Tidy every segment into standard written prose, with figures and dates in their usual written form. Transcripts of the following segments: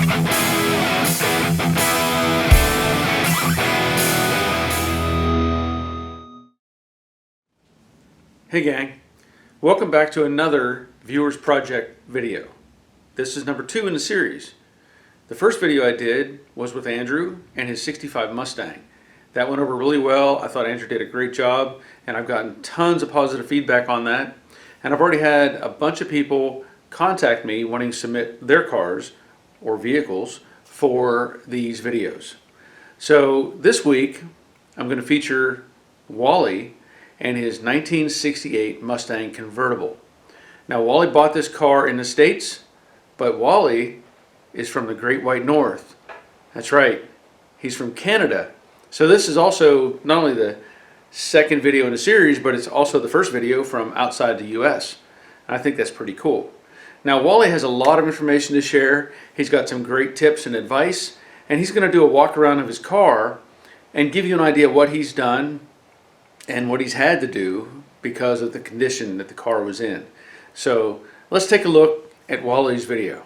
Hey gang, welcome back to another Viewers Project video. This is number 2 in the series. The first video I did was with Andrew and his 65 Mustang. That went over really well. I thought Andrew did a great job and I've gotten tons of positive feedback on that. And I've already had a bunch of people contact me wanting to submit their cars or vehicles for these videos. So this week I'm going to feature Wally and his 1968 Mustang convertible. Now Wally bought this car in the States, but Wally is from the Great White North. That's right, he's from Canada. So this is also not only the second video in the series, but it's also the first video from outside the US. I think that's pretty cool. Now Wally has a lot of information to share. He's got some great tips and advice, and he's going to do a walk around of his car and give you an idea of what he's done and what he's had to do because of the condition that the car was in. So let's take a look at Wally's video.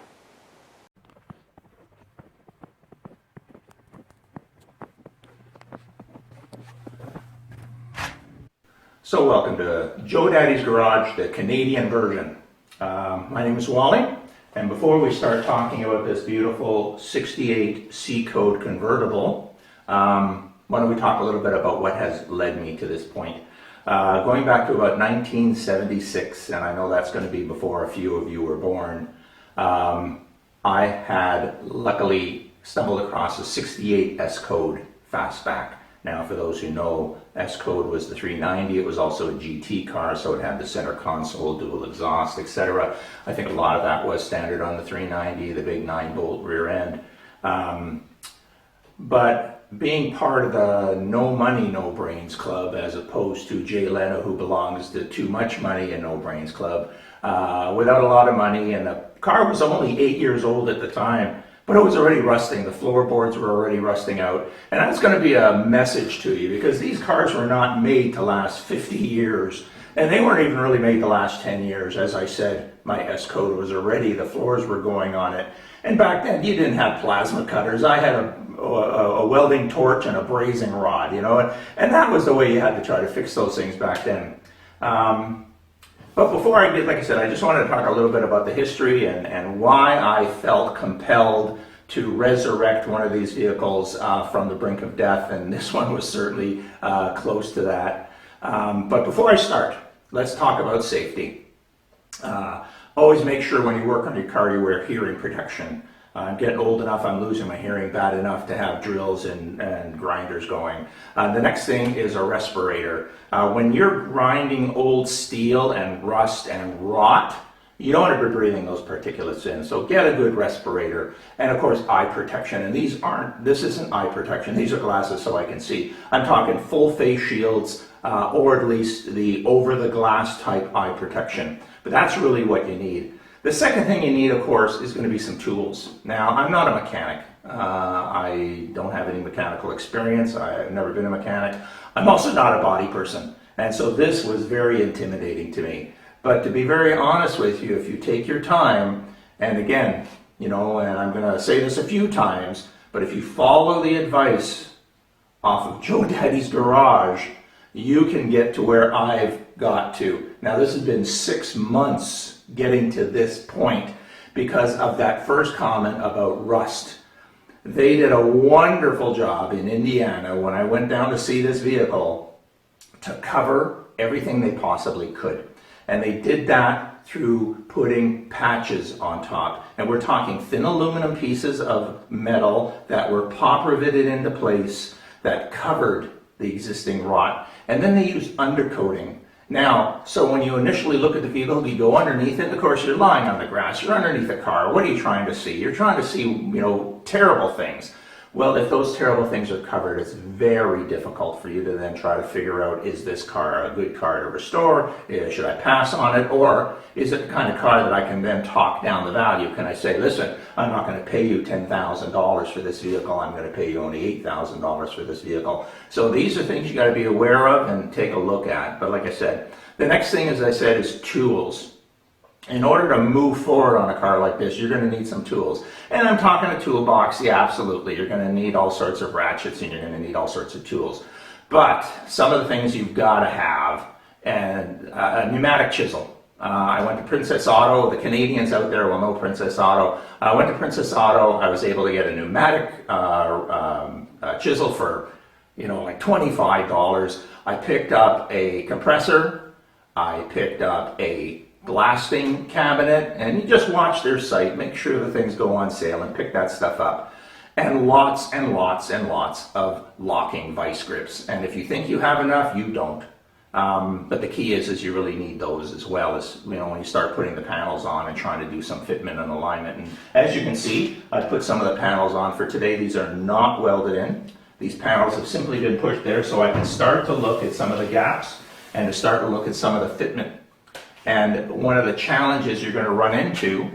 So welcome to Joe Daddy's Garage, the Canadian version. My name is Wally, and before we start talking about this beautiful 68 C-Code convertible, why don't we talk a little bit about what has led me to this point. Going back to about 1976, and I know that's going to be before a few of you were born, I had luckily stumbled across a 68 S-Code fastback. Now for those who know, S-Code was the 390, it was also a GT car, so it had the center console, dual exhaust, etc. I think a lot of that was standard on the 390, the big 9-bolt rear end. But being part of the no money, no brains club, as opposed to Jay Leno, who belongs to too much money and no brains club, without a lot of money, and the car was only 8 years old at the time, but it was already rusting. The floorboards were already rusting out, and that's going to be a message to you, because these cars were not made to last 50 years, and they weren't even really made to last 10 years. As I said, my S-Code was already, the floors were going on it, and back then you didn't have plasma cutters. I had a welding torch and a brazing rod, you know, and that was the way you had to try to fix those things back then. But before I did, like I said, I just wanted to talk a little bit about the history and why I felt compelled to resurrect one of these vehicles from the brink of death, and this one was certainly close to that. But before I start, let's talk about safety. Always make sure when you work on your car you wear hearing protection. I'm getting old enough, I'm losing my hearing bad enough to have drills and grinders going. The next thing is a respirator. When you're grinding old steel and rust and rot, you don't want to be breathing those particulates in, so get a good respirator. And of course, eye protection. And this isn't eye protection, these are glasses so I can see. I'm talking full face shields, or at least the over the glass type eye protection. But that's really what you need. The second thing you need, of course, is going to be some tools. Now, I'm not a mechanic. I don't have any mechanical experience. I've never been a mechanic. I'm also not a body person. And so this was very intimidating to me. But to be very honest with you, if you take your time, and again, you know, and I'm going to say this a few times, but if you follow the advice off of Joe Daddy's Garage, you can get to where I've got to. Now, this has been 6 months getting to this point because of that first comment about rust. They did a wonderful job in Indiana when I went down to see this vehicle to cover everything they possibly could. And they did that through putting patches on top. And we're talking thin aluminum pieces of metal that were pop riveted into place that covered the existing rot. And then they used undercoating. Now, so when you initially look at the vehicle, you go underneath it, of course you're lying on the grass, you're underneath the car. What are you trying to see? You're trying to see, you know, terrible things. Well, if those terrible things are covered, it's very difficult for you to then try to figure out, is this car a good car to restore? Should I pass on it? Or is it the kind of car that I can then talk down the value? Can I say, listen, I'm not going to pay you $10,000 for this vehicle, I'm going to pay you only $8,000 for this vehicle. So these are things you got to be aware of and take a look at. But like I said, the next thing, as I said, is tools. In order to move forward on a car like this, you're going to need some tools. And I'm talking a toolbox, yeah, absolutely. You're going to need all sorts of ratchets and you're going to need all sorts of tools. But some of the things you've got to have, and a pneumatic chisel. I went to Princess Auto. The Canadians out there will know Princess Auto. I went to Princess Auto. I was able to get a pneumatic chisel for, like $25. I picked up a compressor. I picked up a blasting cabinet, and you just watch their site, make sure the things go on sale, and pick that stuff up. And lots and lots and lots of locking vice grips. And if you think you have enough, you don't. But the key is you really need those as well as, when you start putting the panels on and trying to do some fitment and alignment. And as you can see, I put some of the panels on for today. These are not welded in. These panels have simply been pushed there so I can start to look at some of the gaps and to start to look at some of the fitment. And one of the challenges you're going to run into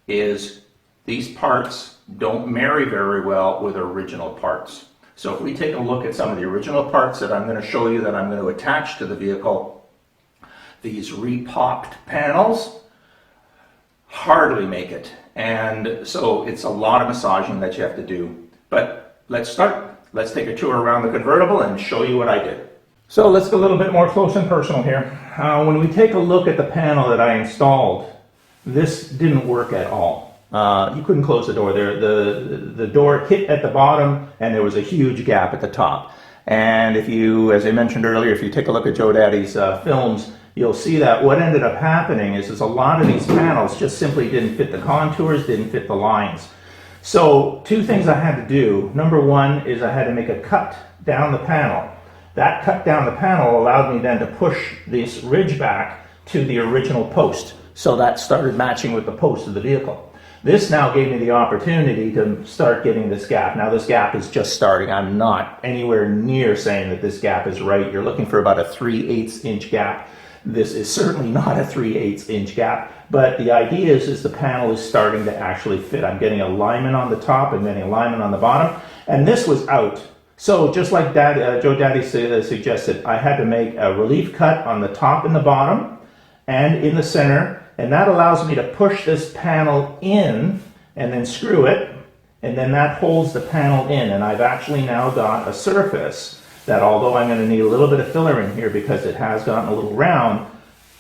is these parts don't marry very well with original parts. So if we take a look at some of the original parts that I'm going to show you that I'm going to attach to the vehicle, these repopped panels hardly make it. And so it's a lot of massaging that you have to do. But let's start. Let's take a tour around the convertible and show you what I did. So let's get a little bit more close and personal here. When we take a look at the panel that I installed, this didn't work at all. You couldn't close the door there. The door hit at the bottom and there was a huge gap at the top. And if you, as I mentioned earlier, if you take a look at Joe Daddy's films, you'll see that what ended up happening is a lot of these panels just simply didn't fit the contours, didn't fit the lines. So two things I had to do. Number one is I had to make a cut down the panel. That cut down the panel allowed me then to push this ridge back to the original post. So that started matching with the post of the vehicle. This now gave me the opportunity to start getting this gap. Now this gap is just starting. I'm not anywhere near saying that this gap is right. You're looking for about a 3/8 inch gap. This is certainly not a 3/8 inch gap, but the idea is the panel is starting to actually fit. I'm getting alignment on the top and getting alignment on the bottom, and this was out. So just like Joe Daddy suggested, I had to make a relief cut on the top and the bottom and in the center, and that allows me to push this panel in and then screw it, and then that holds the panel in. And I've actually now got a surface that, although I'm going to need a little bit of filler in here because it has gotten a little round,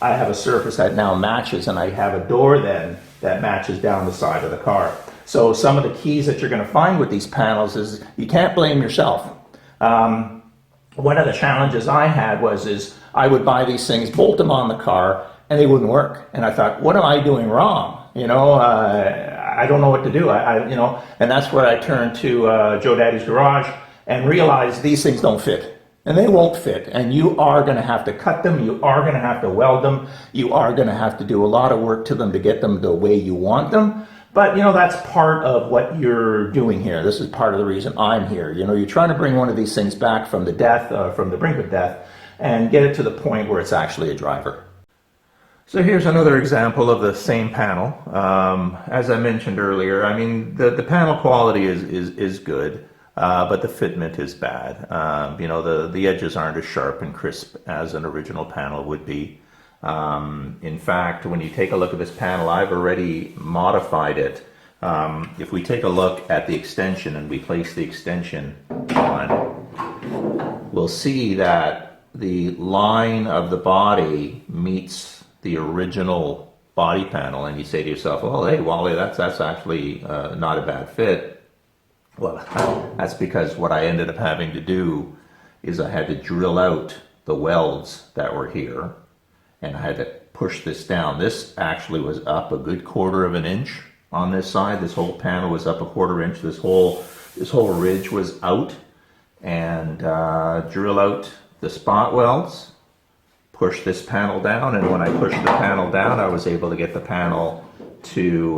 I have a surface that now matches, and I have a door then that matches down the side of the car. So some of the keys that you're going to find with these panels is you can't blame yourself. One of the challenges I had was I would buy these things, bolt them on the car, and they wouldn't work. And I thought, what am I doing wrong? I don't know what to do. And that's where I turned to Joe Daddy's Garage and realized these things don't fit. And they won't fit. And you are going to have to cut them. You are going to have to weld them. You are going to have to do a lot of work to them to get them the way you want them. But, that's part of what you're doing here. This is part of the reason I'm here. You're trying to bring one of these things back from from the brink of death, and get it to the point where it's actually a driver. So here's another example of the same panel. As I mentioned earlier, I mean, the panel quality is good, but the fitment is bad. The edges aren't as sharp and crisp as an original panel would be. In fact, when you take a look at this panel, I've already modified it. If we take a look at the extension and we place the extension on, we'll see that the line of the body meets the original body panel, and you say to yourself, "Oh, hey, Wally, that's actually not a bad fit." Well, that's because what I ended up having to do is I had to drill out the welds that were here, and I had to push this down. This actually was up a good 1/4 of an inch on this side. This whole panel was up a 1/4 inch. This whole ridge was out, and drill out the spot welds, push this panel down, and when I pushed the panel down, I was able to get the panel to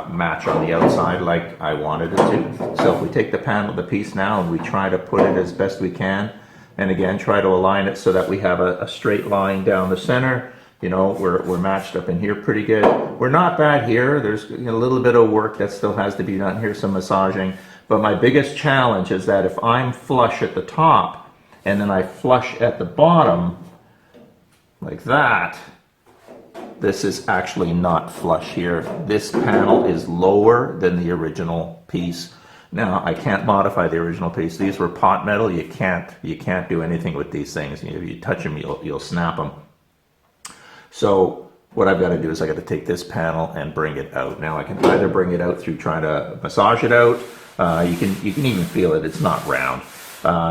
match on the outside like I wanted it to. So if we take the piece now and we try to put it as best we can, and again try to align it so that we have a straight line down the center, we're matched up in here pretty good. We're not bad here. There's a little bit of work that still has to be done here, some massaging. But my biggest challenge is that if I'm flush at the top and then I flush at the bottom like that, this is actually not flush here. This panel is lower than the original piece. Now, I can't modify the original piece. These were pot metal. You can't do anything with these things. If you touch them, you'll snap them. So what I've got to do is I got to take this panel and bring it out. Now I can either bring it out through trying to massage it out. You can even feel it. It's not round.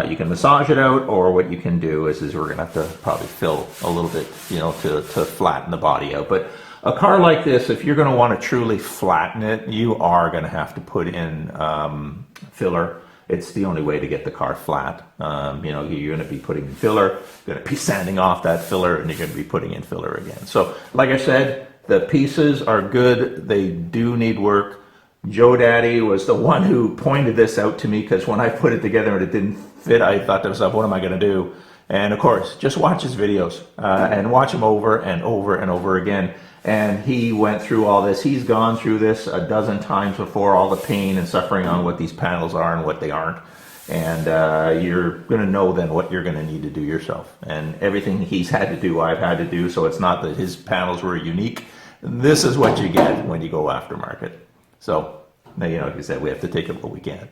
You can massage it out, or what you can do is we're going to have to probably fill a little bit, to flatten the body out. But a car like this, if you're going to want to truly flatten it, you are going to have to put in filler. It's the only way to get the car flat. You're going to be putting in filler, you're going to be sanding off that filler, and you're going to be putting in filler again. So, like I said, the pieces are good. They do need work. Joe Daddy was the one who pointed this out to me, because when I put it together and it didn't fit, I thought to myself, what am I going to do? And of course, just watch his videos and watch them over and over and over again. And he went through all this. He's gone through this a dozen times before, all the pain and suffering on what these panels are and what they aren't. And you're going to know then what you're going to need to do yourself. And everything he's had to do, I've had to do. So it's not that his panels were unique. This is what you get when you go aftermarket. So, like I said, we have to take it what we can.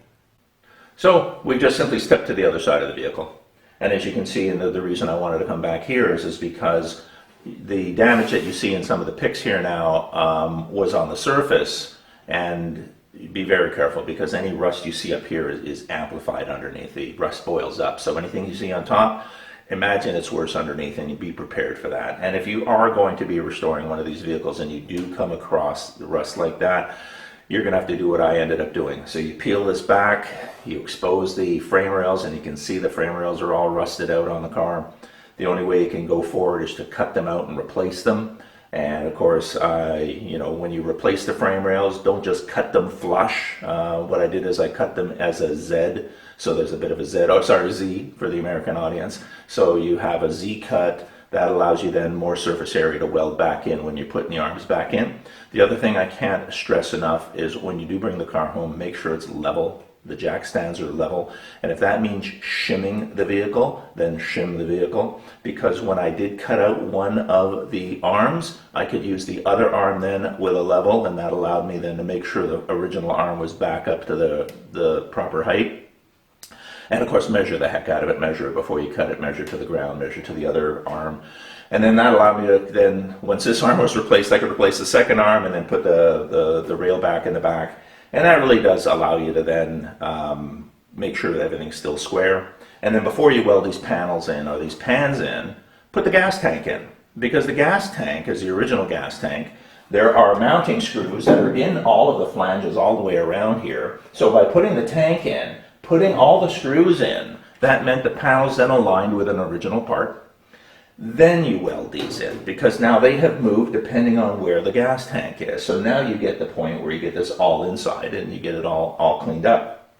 So we just simply stepped to the other side of the vehicle. And as you can see, and the reason I wanted to come back here is because the damage that you see in some of the pics here now was on the surface, and be very careful, because any rust you see up here is amplified underneath. The rust boils up, so anything you see on top, imagine it's worse underneath, and you be prepared for that. And if you are going to be restoring one of these vehicles and you do come across the rust like that, you're going to have to do what I ended up doing. So you peel this back, you expose the frame rails, and you can see the frame rails are all rusted out on the car. The only way you can go forward is to cut them out and replace them. And of course, when you replace the frame rails, don't just cut them flush. What I did is I cut them as a Z. So there's a bit of a Z for the American audience. So you have a Z cut. That allows you then more surface area to weld back in when you're putting the arms back in. The other thing I can't stress enough is when you do bring the car home, make sure it's level. The jack stands are level, and if that means shimming the vehicle, then shim the vehicle, because when I did cut out one of the arms, I could use the other arm then with a level, and that allowed me then to make sure the original arm was back up to the proper height. And of course, measure the heck out of it, measure it before you cut it, measure to the ground, measure to the other arm. And then that allowed me to then, once this arm was replaced, I could replace the second arm and then put the rail back in the back. And that really does allow you to then make sure that everything's still square. And then before you weld these panels in, or these pans in, put the gas tank in. Because the gas tank is the original gas tank. There are mounting screws that are in all of the flanges all the way around here. So by putting the tank in, putting all the screws in, that meant the panels then aligned with an original part. Then you weld these in, because now they have moved depending on where the gas tank is. So now you get the point where you get this all inside and you get it all cleaned up.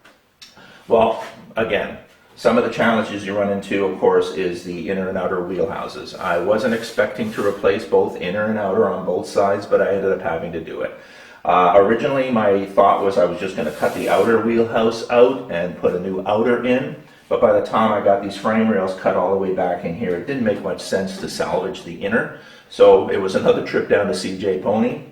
Well, again, some of the challenges you run into, of course, is the inner and outer wheelhouses. I wasn't expecting to replace both inner and outer on both sides, but I ended up having to do it. Originally, my thought was I was just going to cut the outer wheelhouse out and put a new outer in. But by the time I got these frame rails cut all the way back in here, it didn't make much sense to salvage the inner. So it was another trip down to CJ Pony.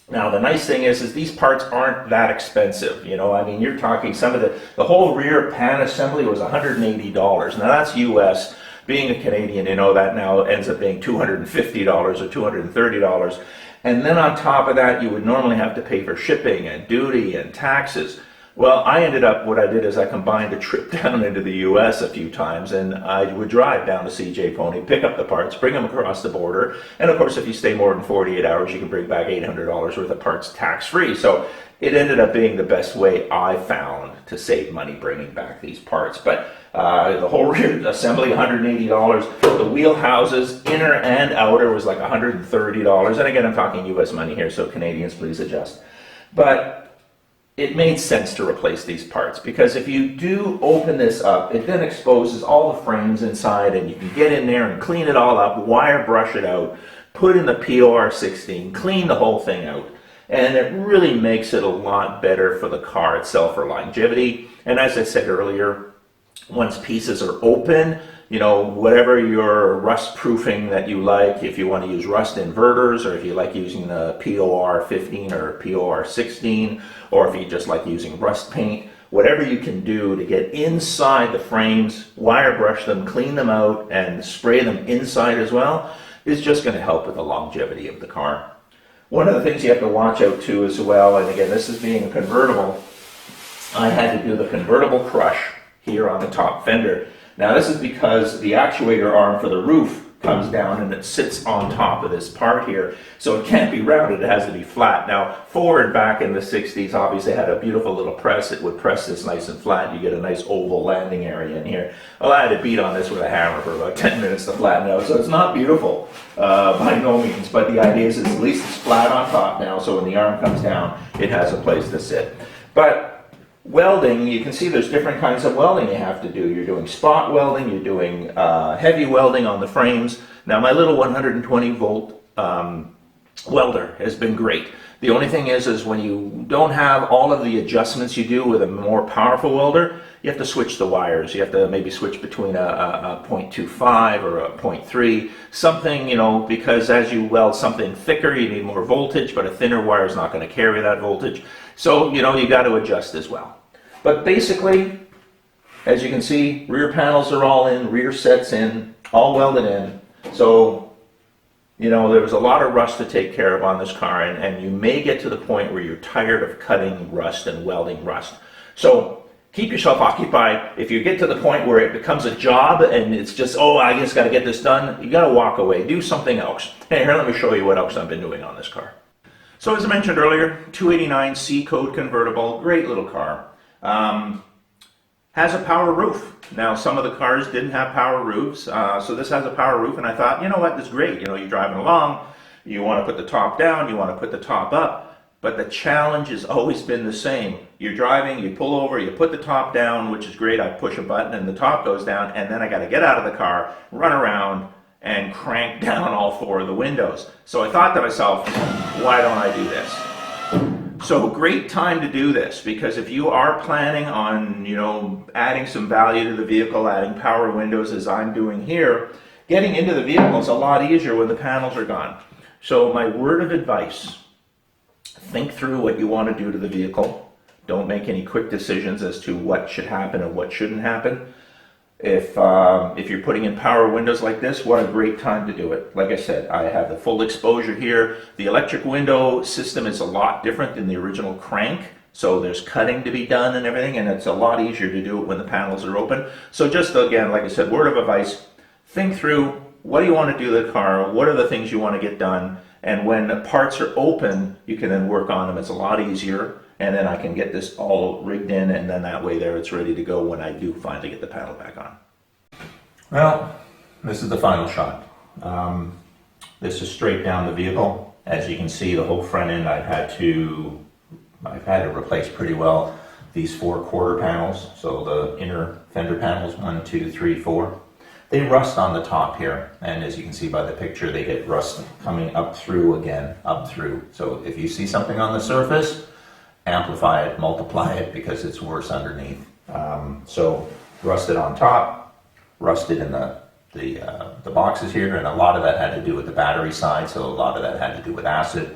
Now the nice thing is these parts aren't that expensive. You're talking some of the whole rear pan assembly was $180. Now that's US. Being a Canadian, that now ends up being $250 or $230. And then on top of that, you would normally have to pay for shipping and duty and taxes. Well, what I did is I combined a trip down into the US a few times, and I would drive down to CJ Pony, pick up the parts, bring them across the border, and of course if you stay more than 48 hours, you can bring back $800 worth of parts tax-free. So it ended up being the best way I found to save money bringing back these parts. But the whole rear assembly, $180. The wheel houses, inner and outer, was like $130. And again, I'm talking US money here, so Canadians, please adjust. But it made sense to replace these parts, because if you do open this up, it then exposes all the frames inside, and you can get in there and clean it all up, wire brush it out, put in the POR 16, clean the whole thing out. And it really makes it a lot better for the car itself for longevity. And as I said earlier, once pieces are open, you know, whatever your rust proofing that you like, if you want to use rust inverters, or if you like using the POR 15 or POR 16, or if you just like using rust paint, whatever you can do to get inside the frames, wire brush them, clean them out, and spray them inside as well, is just going to help with the longevity of the car. One of the things you have to watch out too as well, and again, this is being a convertible, I had to do the convertible crush here on the top fender. Now this is because the actuator arm for the roof comes down and it sits on top of this part here, so it can't be rounded, it has to be flat. Now Ford back in the 60s obviously had a beautiful little press. It would press this nice and flat. You get a nice oval landing area in here. Well, I had to beat on this with a hammer for about 10 minutes to flatten it out, so it's not beautiful by no means, but the idea is at least it's flat on top now, so when the arm comes down it has a place to sit. But welding, you can see there's different kinds of welding you have to do. You're doing spot welding, you're doing heavy welding on the frames. Now my little 120 volt welder has been great. The only thing is when you don't have all of the adjustments you do with a more powerful welder, you have to switch the wires. You have to maybe switch between a 0.25 or a 0.3, something, you know, because as you weld something thicker, you need more voltage, but a thinner wire is not going to carry that voltage. So, you know, you got to adjust as well. But basically, as you can see, rear panels are all in, rear sets in, all welded in. So, you know, there was a lot of rust to take care of on this car, and you may get to the point where you're tired of cutting rust and welding rust. So keep yourself occupied. If you get to the point where it becomes a job and it's just, oh, I just got to get this done, you got to walk away, do something else. Hey, here, let me show you what else I've been doing on this car. So as I mentioned earlier, 289 C code convertible, great little car. Has a power roof. Now some of the cars didn't have power roofs, so this has a power roof, and I thought, you know what, this is great. You know, you're driving along, you want to put the top down, you want to put the top up, but the challenge has always been the same. You're driving, you pull over, you put the top down, which is great. I push a button and the top goes down, and then I got to get out of the car, run around, and crank down all four of the windows. So I thought to myself, why don't I do this? So great time to do this, because if you are planning on, you know, adding some value to the vehicle, adding power windows as I'm doing here, getting into the vehicle is a lot easier when the panels are gone. So my word of advice, think through what you want to do to the vehicle. Don't make any quick decisions as to what should happen and what shouldn't happen. If you're putting in power windows like this, what a great time to do it. Like I said, I have the full exposure here. The electric window system is a lot different than the original crank, so there's cutting to be done and everything, and it's a lot easier to do it when the panels are open. So just again, like I said, word of advice, think through what do you want to do to the car, what are the things you want to get done, and when the parts are open, you can then work on them. It's a lot easier. And then I can get this all rigged in, and then that way there it's ready to go when I do finally get the panel back on. Well, this is the final shot. This is straight down the vehicle. As you can see, the whole front end I've had to replace pretty well these 4 quarter panels. So the inner fender panels, 1, 2, 3, 4. They rust on the top here, and as you can see by the picture, they get rust coming up through again, up through. So if you see something on the surface, amplify it, multiply it, because it's worse underneath. So rusted on top, rusted in the boxes here, and a lot of that had to do with the battery side, so a lot of that had to do with acid.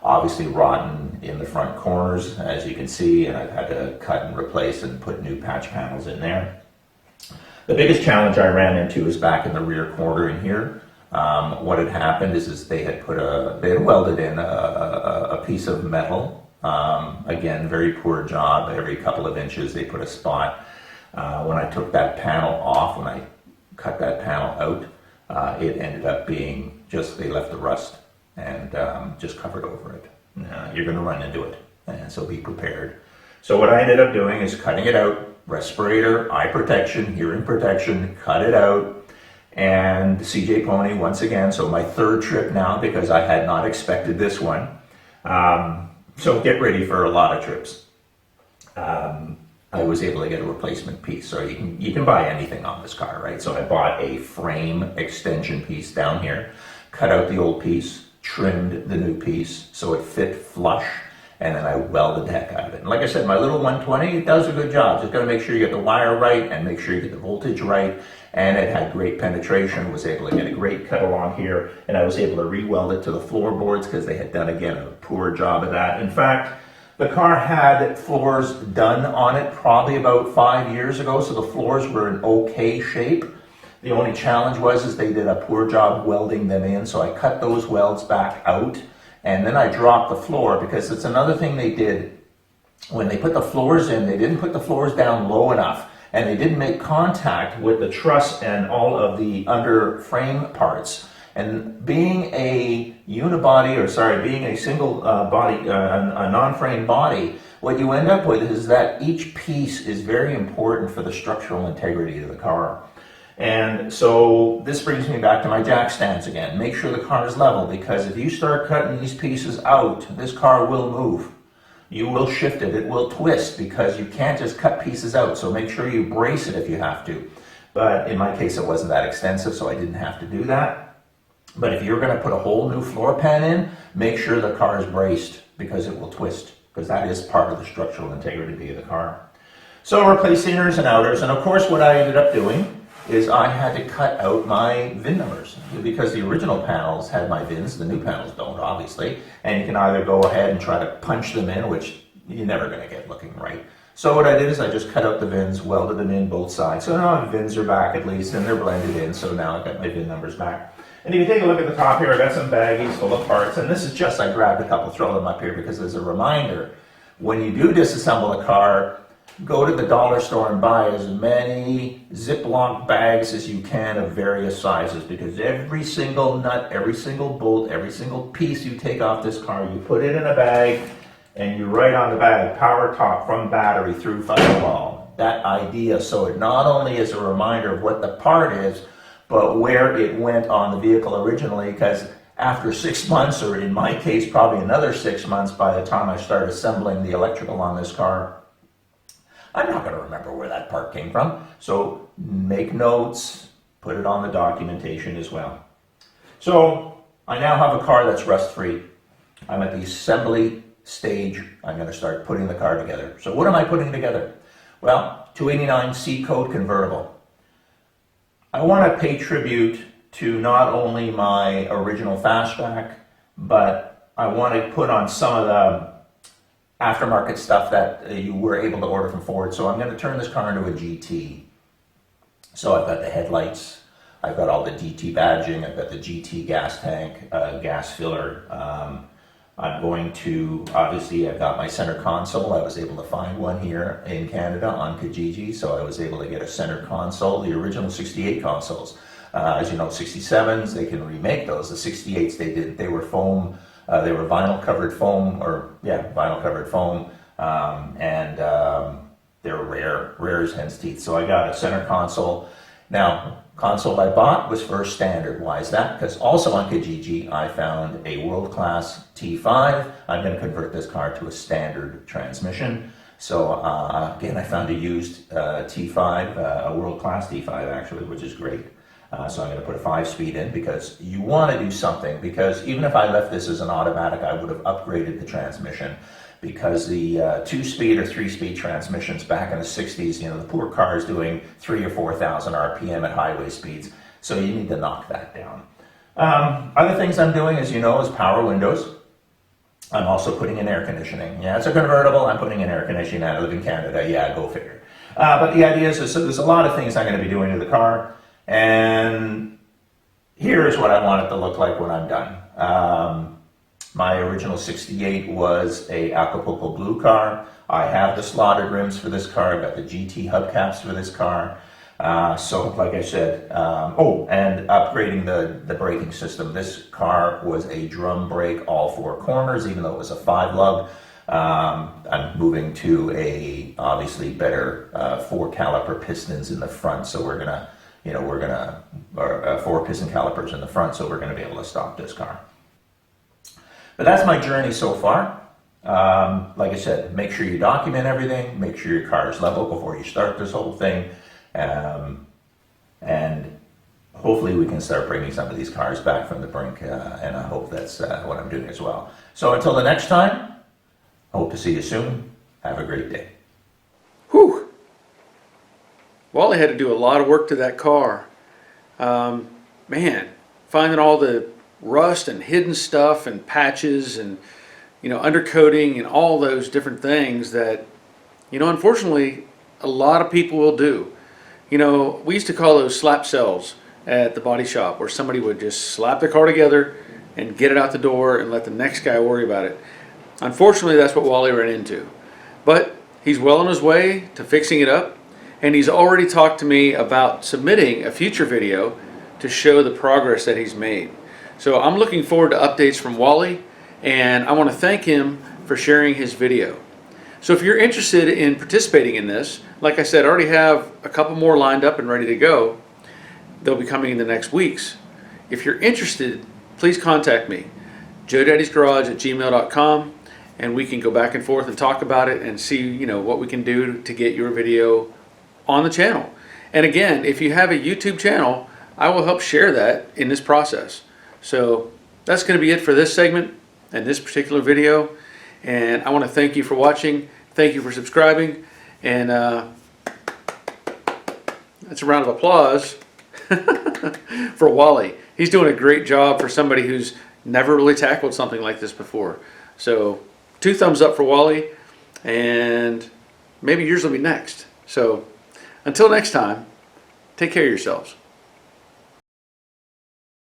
Obviously rotten in the front corners, as you can see, and I've had to cut and replace and put new patch panels in there. The biggest challenge I ran into is back in the rear quarter in here. What had happened is they had welded in a piece of metal. Again, very poor job. Every couple of inches they put a spot. When I took that panel off, when I cut that panel out, it ended up being just, they left the rust and just covered over it. You're going to run into it, and so be prepared. So what I ended up doing is cutting it out, respirator, eye protection, hearing protection, cut it out, and CJ Pony once again. So my 3rd trip now, because I had not expected this one. So get ready for a lot of trips. I was able to get a replacement piece, so you can buy anything on this car, right? So I bought a frame extension piece down here, cut out the old piece, trimmed the new piece so it fit flush, and then I welded the heck out of it. And like I said, my little 120, it does a good job. Just got to make sure you get the wire right and make sure you get the voltage right. And it had great penetration, was able to get a great cut along here, and I was able to re-weld it to the floorboards because they had done, again, a poor job of that. In fact, the car had floors done on it probably about 5 years ago, so the floors were in okay shape. The only challenge was they did a poor job welding them in, so I cut those welds back out, and then I dropped the floor, because it's another thing they did. When they put the floors in, they didn't put the floors down low enough, and they didn't make contact with the truss and all of the under frame parts. And being a unibody, being a single body, a non-frame body, what you end up with is that each piece is very important for the structural integrity of the car. And so this brings me back to my jack stands again. Make sure the car is level, because if you start cutting these pieces out, this car will move. You will shift it, it will twist, because you can't just cut pieces out. So make sure you brace it if you have to. But in my case, it wasn't that extensive, so I didn't have to do that. But if you're going to put a whole new floor pan in, make sure the car is braced, because it will twist, because that is part of the structural integrity of the car. So replace inners and outers, and of course what I ended up doing is I had to cut out my VIN numbers, because the original panels had my VINs, the new panels don't, obviously, and you can either go ahead and try to punch them in, which you're never going to get looking right. So what I did is I just cut out the VINs, welded them in both sides, so now the VINs are back at least, and they're blended in, so now I've got my VIN numbers back. And if you take a look at the top here, I got some baggies full of parts, and this is just, I grabbed a couple, throw them up here, because as a reminder, when you do disassemble a car, go to the dollar store and buy as many Ziploc bags as you can of various sizes, because every single nut, every single bolt, every single piece you take off this car, you put it in a bag and you write on the bag, power top from battery through firewall. That idea, so it not only is a reminder of what the part is, but where it went on the vehicle originally, because after 6 months, or in my case, probably another 6 months by the time I start assembling the electrical on this car, I'm not going to remember where that part came from. So make notes, put it on the documentation as well. So I now have a car that's rust-free. I'm at the assembly stage. I'm going to start putting the car together. So what am I putting together? Well, 289 C code convertible. I want to pay tribute to not only my original fastback, but I want to put on some of the aftermarket stuff that you were able to order from Ford. So I'm going to turn this car into a GT. So I've got the headlights, I've got all the GT badging, I've got the GT gas tank, gas filler. I'm going to, obviously I've got my center console. I was able to find one here in Canada on Kijiji, so I was able to get a center console, the original 68 consoles. As you know, 67s, they can remake those. The 68s, they were foam. They were vinyl covered foam, vinyl covered foam, and they were rare as hen's teeth. So I got a center console. Now, console I bought was first standard. Why is that? Because also on Kijiji, I found a world-class T5. I'm going to convert this car to a standard transmission. So again, I found a used T5, a world-class T5 actually, which is great. So I'm going to put a 5-speed in, because you want to do something, because even if I left this as an automatic, I would have upgraded the transmission, because the 2-speed or 3-speed transmissions back in the 60s, the poor cars doing 3,000 or 4,000 RPM at highway speeds. So you need to knock that down. Other things I'm doing, as you know, is power windows. I'm also putting in air conditioning. Yeah, it's a convertible. I'm putting in air conditioning. I live in Canada. Yeah, go figure. But the idea is, so there's a lot of things I'm going to be doing to the car. And here's what I want it to look like when I'm done. My original 68 was a Acapulco blue car. I have the slotted rims for this car. I've got the GT hubcaps for this car. So like I said, and upgrading the braking system. This car was a drum brake all 4 corners, even though it was a 5-lug. I'm moving to a obviously better 4 caliper pistons in the front. So we're gonna 4 piston calipers in the front, so we're going to be able to stop this car. But that's my journey so far. Like I said, make sure you document everything, make sure your car is level before you start this whole thing, and hopefully we can start bringing some of these cars back from the brink, and I hope that's what I'm doing as well. So until the next time, Hope to see you soon. Have a great day. Whew! Wally had to do a lot of work to that car. Man, finding all the rust and hidden stuff and patches and, undercoating and all those different things that, unfortunately, a lot of people will do. We used to call those slap cells at the body shop, where somebody would just slap the car together and get it out the door and let the next guy worry about it. Unfortunately, that's what Wally ran into. But he's well on his way to fixing it up, and he's already talked to me about submitting a future video to show the progress that he's made. So I'm looking forward to updates from Wally, and I want to thank him for sharing his video. So if you're interested in participating in this, like I said, I already have a couple more lined up and ready to go. They'll be coming in the next weeks. If you're interested, please contact me, joedaddysgarage@gmail.com, and we can go back and forth and talk about it and see, what we can do to get your video on the channel. And again, if you have a YouTube channel, I will help share that in this process. So that's going to be it for this segment and this particular video. And I want to thank you for watching. Thank you for subscribing. And that's a round of applause for Wally. He's doing a great job for somebody who's never really tackled something like this before. So 2 thumbs up for Wally, and maybe yours will be next. So until next time, take care of yourselves.